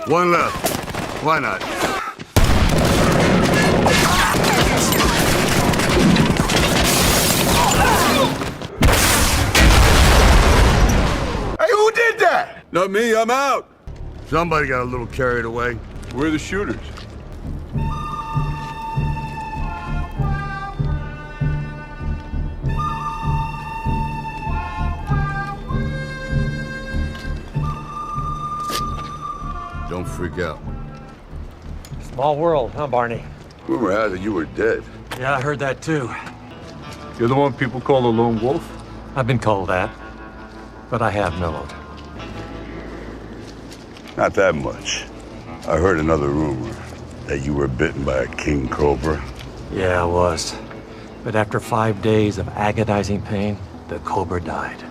One left. Why not? Hey, who did that? Not me, I'm out. Somebody got a little carried away. Where are the shooters? Don't freak out. Small world, huh, Barney? Rumor had it you were dead. Yeah, I heard that too. You're the one people call a lone wolf? I've been called that, but I have mellowed. Not that much. I heard another rumor that you were bitten by a king cobra. Yeah, I was. But after 5 days of agonizing pain, the cobra died.